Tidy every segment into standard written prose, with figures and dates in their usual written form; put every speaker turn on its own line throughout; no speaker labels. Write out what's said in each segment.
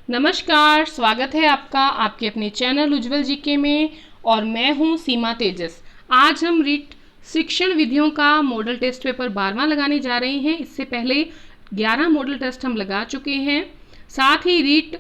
नमस्कार, स्वागत है आपका आपके अपने चैनल उज्जवल जीके में और मैं हूं सीमा तेजस। आज हम रीट शिक्षण विधियों का मॉडल टेस्ट पेपर 12वां लगाने जा रहे हैं। इससे पहले 11 मॉडल टेस्ट हम लगा चुके हैं। साथ ही रीट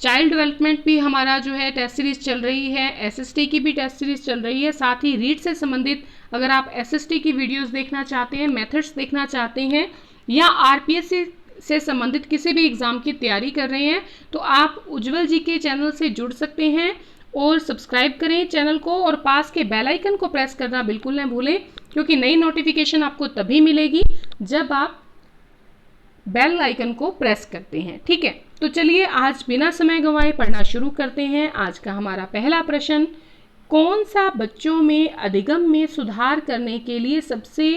चाइल्ड डेवलपमेंट भी हमारा जो है टेस्ट सीरीज चल रही है, एसएसटी की भी टेस्ट सीरीज चल रही है। साथ ही रीट से संबंधित अगर आप एसएसटी की वीडियोस देखना चाहते हैं, मेथड्स देखना चाहते हैं या आरपीएससी से संबंधित किसी भी एग्ज़ाम की तैयारी कर रहे हैं तो आप उज्जवल जी के चैनल से जुड़ सकते हैं और सब्सक्राइब करें चैनल को और पास के बेल आइकन को प्रेस करना बिल्कुल न भूलें, क्योंकि नई नोटिफिकेशन आपको तभी मिलेगी जब आप बेल आइकन को प्रेस करते हैं। ठीक है, तो चलिए आज बिना समय गंवाए पढ़ना शुरू करते हैं। आज का हमारा पहला प्रश्न, कौन सा बच्चों में अधिगम में सुधार करने के लिए सबसे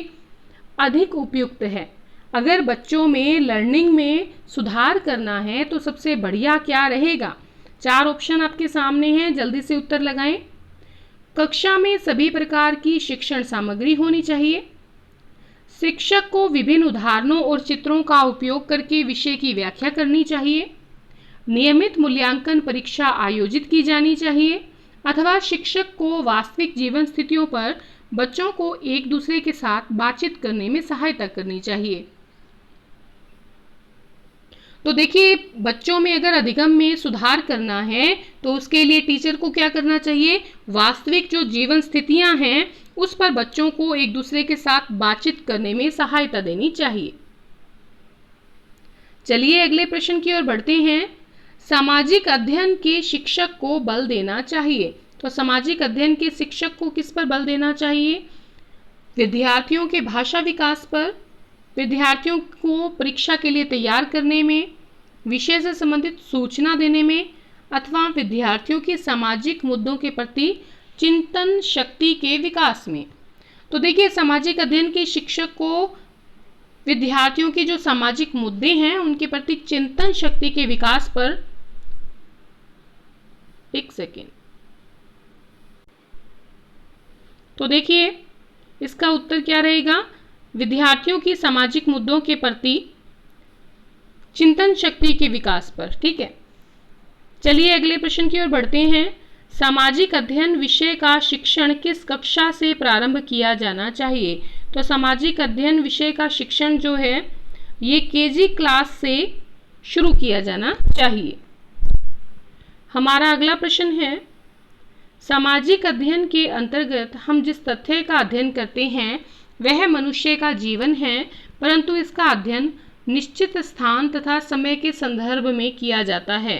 अधिक उपयुक्त है? अगर बच्चों में लर्निंग में सुधार करना है तो सबसे बढ़िया क्या रहेगा? 4 ऑप्शन आपके सामने हैं, जल्दी से उत्तर लगाएं। कक्षा में सभी प्रकार की शिक्षण सामग्री होनी चाहिए। शिक्षक को विभिन्न उदाहरणों और चित्रों का उपयोग करके विषय की व्याख्या करनी चाहिए। नियमित मूल्यांकन परीक्षा आयोजित की जानी चाहिए। अथवा शिक्षक को वास्तविक जीवन स्थितियों पर बच्चों को एक दूसरे के साथ बातचीत करने में सहायता करनी चाहिए। तो देखिए, बच्चों में अगर अधिगम में सुधार करना है तो उसके लिए टीचर को क्या करना चाहिए? वास्तविक जो जीवन स्थितियां हैं उस पर बच्चों को एक दूसरे के साथ बातचीत करने में सहायता देनी चाहिए। चलिए अगले प्रश्न की ओर बढ़ते हैं। सामाजिक अध्ययन के शिक्षक को बल देना चाहिए। तो सामाजिक अध्ययन के शिक्षक को किस पर बल देना चाहिए? विद्यार्थियों के भाषा विकास पर, विद्यार्थियों को परीक्षा के लिए तैयार करने में, विषय से संबंधित सूचना देने में, अथवा विद्यार्थियों के सामाजिक मुद्दों के प्रति चिंतन शक्ति के विकास में। तो देखिए, सामाजिक अध्ययन के शिक्षक को विद्यार्थियों के जो सामाजिक मुद्दे हैं उनके प्रति चिंतन शक्ति के विकास पर, एक सेकेंड, तो देखिए इसका उत्तर क्या रहेगा? विद्यार्थियों की सामाजिक मुद्दों के प्रति चिंतन शक्ति के विकास पर। ठीक है, चलिए अगले प्रश्न की ओर बढ़ते हैं। सामाजिक अध्ययन विषय का शिक्षण किस कक्षा से प्रारंभ किया जाना चाहिए? तो सामाजिक अध्ययन विषय का शिक्षण जो है ये केजी क्लास से शुरू किया जाना चाहिए। हमारा अगला प्रश्न है, सामाजिक अध्ययन के अंतर्गत हम जिस तथ्य का अध्ययन करते हैं वह मनुष्य का जीवन है, परंतु इसका अध्ययन निश्चित स्थान तथा समय के संदर्भ में किया जाता है।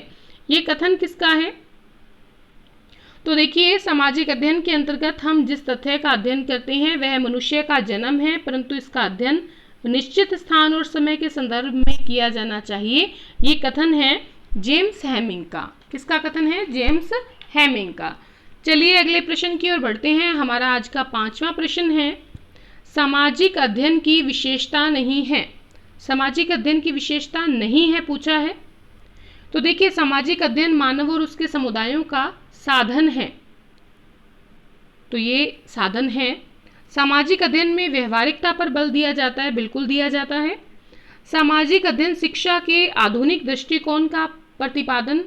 ये कथन किसका है? तो देखिए, सामाजिक अध्ययन के अंतर्गत हम जिस तथ्य का अध्ययन करते हैं वह मनुष्य का जन्म है, परंतु इसका अध्ययन निश्चित स्थान और समय के संदर्भ में किया जाना चाहिए। ये कथन है जेम्स हैमिंग का। किसका कथन है? जेम्स हैमिंग का। चलिए अगले प्रश्न की ओर बढ़ते हैं। हमारा आज का 5वां प्रश्न है, सामाजिक अध्ययन की विशेषता नहीं है। सामाजिक अध्ययन की विशेषता नहीं है पूछा है। तो देखिए, सामाजिक अध्ययन मानव और उसके समुदायों का साधन है, तो ये साधन है। सामाजिक अध्ययन में व्यवहारिकता पर बल दिया जाता है, बिल्कुल दिया जाता है। सामाजिक अध्ययन शिक्षा के आधुनिक दृष्टिकोण का प्रतिपादन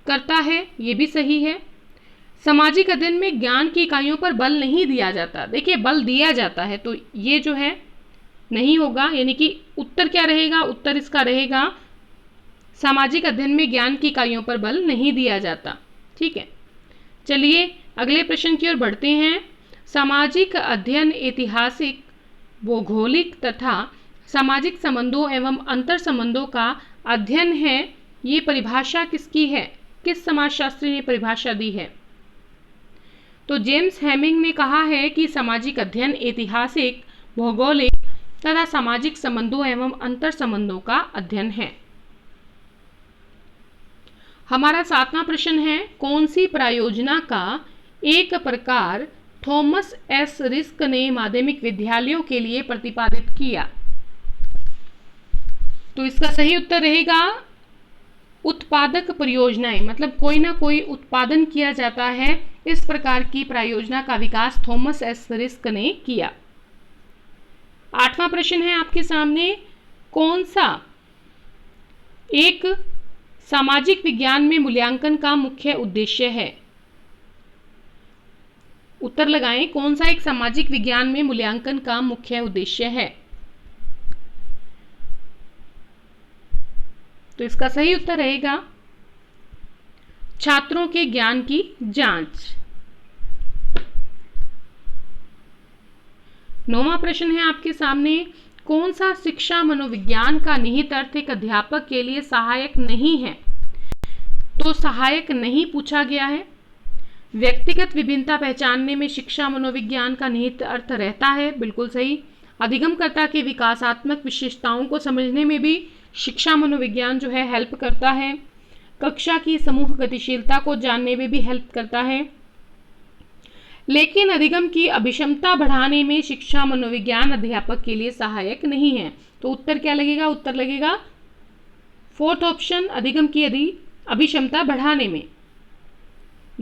करता है, ये भी सही है। सामाजिक अध्ययन में ज्ञान की इकाइयों पर बल नहीं दिया जाता। देखिए, बल दिया जाता है तो ये जो है नहीं होगा, यानी कि उत्तर क्या रहेगा? उत्तर इसका रहेगा सामाजिक अध्ययन में ज्ञान की इकाइयों पर बल नहीं दिया जाता। ठीक है, चलिए अगले प्रश्न की ओर बढ़ते हैं। सामाजिक अध्ययन ऐतिहासिक, भौगोलिक तथा सामाजिक संबंधों एवं अंतर संबंधों का अध्ययन है। ये परिभाषा किसकी है? किस समाजशास्त्री ने परिभाषा दी है? तो जेम्स हैमिंग ने कहा है कि सामाजिक अध्ययन ऐतिहासिक, भौगोलिक तथा सामाजिक संबंधों एवं अंतर संबंधों का अध्ययन है। हमारा 7वां प्रश्न है, कौन सी प्रायोजना का एक प्रकार थॉमस एस रिस्क ने माध्यमिक विद्यालयों के लिए प्रतिपादित किया? तो इसका सही उत्तर रहेगा उत्पादक परियोजनाएं, मतलब कोई ना कोई उत्पादन किया जाता है। इस प्रकार की प्रायोजना का विकास थॉमस एस रिस्क ने किया। 8वां प्रश्न है आपके सामने, कौन सा एक सामाजिक विज्ञान में मूल्यांकन का मुख्य उद्देश्य है? उत्तर लगाएं, कौन सा एक सामाजिक विज्ञान में मूल्यांकन का मुख्य उद्देश्य है? तो इसका सही उत्तर रहेगा छात्रों के ज्ञान की जांच। 9वां प्रश्न है आपके सामने, कौन सा शिक्षा मनोविज्ञान का निहित अर्थ एक अध्यापक के लिए सहायक नहीं है? तो सहायक नहीं पूछा गया है। व्यक्तिगत विभिन्नता पहचानने में शिक्षा मनोविज्ञान का निहित अर्थ रहता है, बिल्कुल सही। अधिगमकर्ता के विकासात्मक विशेषताओं को समझने में भी शिक्षा मनोविज्ञान जो है हेल्प करता है। कक्षा की समूह गतिशीलता को जानने में भी हेल्प करता है। लेकिन अधिगम की अभिक्षमता बढ़ाने में शिक्षा मनोविज्ञान अध्यापक के लिए सहायक नहीं है। तो उत्तर क्या लगेगा? उत्तर लगेगा 4th ऑप्शन, अधिगम की अभिक्षमता बढ़ाने में।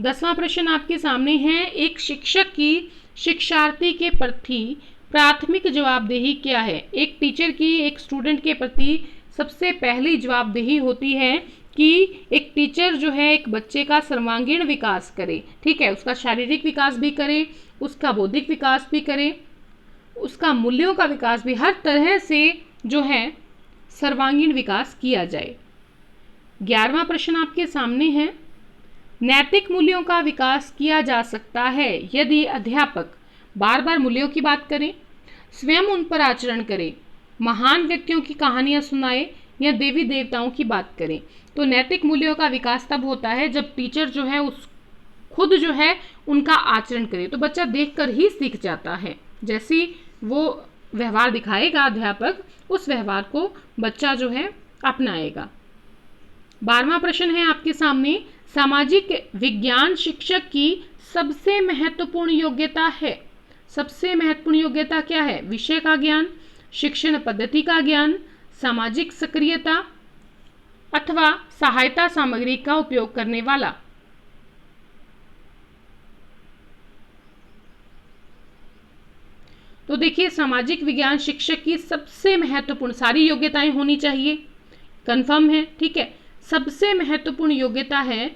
10वां प्रश्न आपके सामने है, एक शिक्षक की शिक्षार्थी के प्रति प्राथमिक जवाबदेही क्या है? एक टीचर की एक स्टूडेंट के प्रति सबसे पहली जवाबदेही होती है कि एक टीचर जो है एक बच्चे का सर्वांगीण विकास करे, ठीक है, उसका शारीरिक विकास भी करे, उसका बौद्धिक विकास भी करे, उसका मूल्यों का विकास भी, हर तरह से जो है सर्वांगीण विकास किया जाए। 11वां प्रश्न आपके सामने है, नैतिक मूल्यों का विकास किया जा सकता है यदि अध्यापक बार बार मूल्यों की बात करें, स्वयं उन पर आचरण करे, महान व्यक्तियों की कहानियां सुनाए या देवी देवताओं की बात करें। तो नैतिक मूल्यों का विकास तब होता है जब टीचर जो है उस खुद जो है उनका आचरण करे। तो बच्चा देखकर ही सीख जाता है, जैसी वो व्यवहार दिखाएगा अध्यापक, उस व्यवहार को बच्चा जो है अपनाएगा। 12वां प्रश्न है आपके सामने, सामाजिक विज्ञान शिक्षक की सबसे महत्वपूर्ण योग्यता है। सबसे महत्वपूर्ण योग्यता क्या है? विषय का ज्ञान, शिक्षण पद्धति का ज्ञान, सामाजिक सक्रियता अथवा सहायता सामग्री का उपयोग करने वाला। तो देखिए, सामाजिक विज्ञान शिक्षक की सबसे महत्वपूर्ण, सारी योग्यताएं होनी चाहिए, कंफर्म है, ठीक है। सबसे महत्वपूर्ण योग्यता है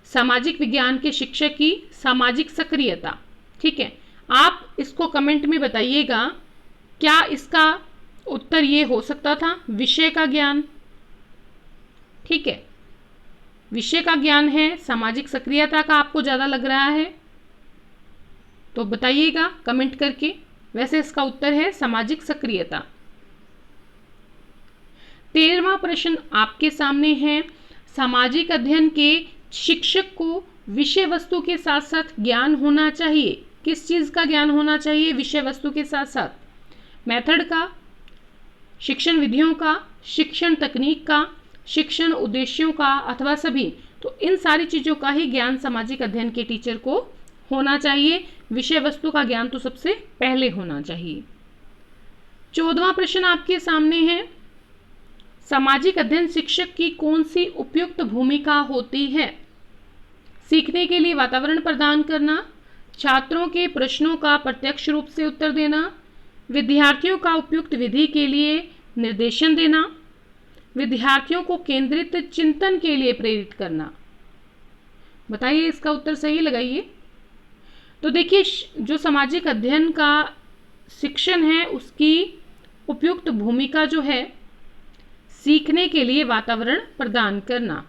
सामाजिक विज्ञान के शिक्षक की सामाजिक सक्रियता, ठीक है। आप इसको कमेंट में बताइएगा, क्या इसका उत्तर ये हो सकता था विषय का ज्ञान, ठीक है, विषय का ज्ञान है, सामाजिक सक्रियता का आपको ज़्यादा लग रहा है तो बताइएगा कमेंट करके। वैसे इसका उत्तर है सामाजिक सक्रियता। 13वां प्रश्न आपके सामने है, सामाजिक अध्ययन के शिक्षक को विषय वस्तु के साथ साथ ज्ञान होना चाहिए। किस चीज़ का ज्ञान होना चाहिए? विषय वस्तु के साथ साथ मेथड का, शिक्षण विधियों का, शिक्षण तकनीक का, शिक्षण उद्देश्यों का अथवा सभी। तो इन सारी चीज़ों का ही ज्ञान सामाजिक अध्ययन के टीचर को होना चाहिए। विषय वस्तु का ज्ञान तो सबसे पहले होना चाहिए। 14वां प्रश्न आपके सामने है, सामाजिक अध्ययन शिक्षक की कौन सी उपयुक्त भूमिका होती है? सीखने के लिए वातावरण प्रदान करना, छात्रों के प्रश्नों का प्रत्यक्ष रूप से उत्तर देना, विद्यार्थियों का उपयुक्त विधि के लिए निर्देशन देना, विद्यार्थियों को केंद्रित चिंतन के लिए प्रेरित करना। बताइए, इसका उत्तर सही लगाइए। तो देखिए, जो सामाजिक अध्ययन का शिक्षण है उसकी उपयुक्त भूमिका जो है सीखने के लिए वातावरण प्रदान करना।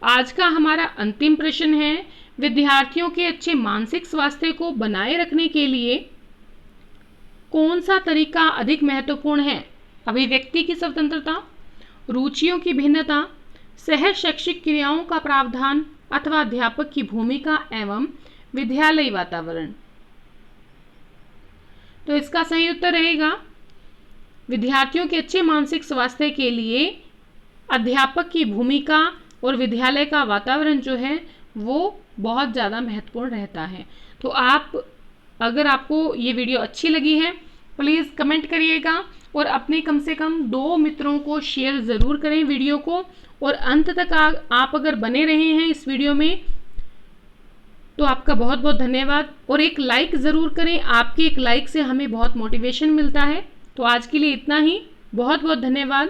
आज का हमारा अंतिम प्रश्न है, विद्यार्थियों के अच्छे मानसिक स्वास्थ्य को बनाए रखने के लिए कौन सा तरीका अधिक महत्वपूर्ण है? अभिव्यक्ति की स्वतंत्रता, रुचियों की भिन्नता, सह शैक्षिक क्रियाओं का प्रावधान अथवा अध्यापक की भूमिका एवं विद्यालय वातावरण। तो इसका सही उत्तर रहेगा विद्यार्थियों के अच्छे मानसिक स्वास्थ्य के लिए अध्यापक की भूमिका और विद्यालय का वातावरण जो है वो बहुत ज़्यादा महत्वपूर्ण रहता है। तो अगर आपको ये वीडियो अच्छी लगी है प्लीज़ कमेंट करिएगा और अपने कम से कम 2 मित्रों को शेयर ज़रूर करें वीडियो को, और अंत तक आप अगर बने रहे हैं इस वीडियो में तो आपका बहुत बहुत धन्यवाद। और एक लाइक ज़रूर करें, आपके एक लाइक से हमें बहुत मोटिवेशन मिलता है। तो आज के लिए इतना ही, बहुत बहुत धन्यवाद।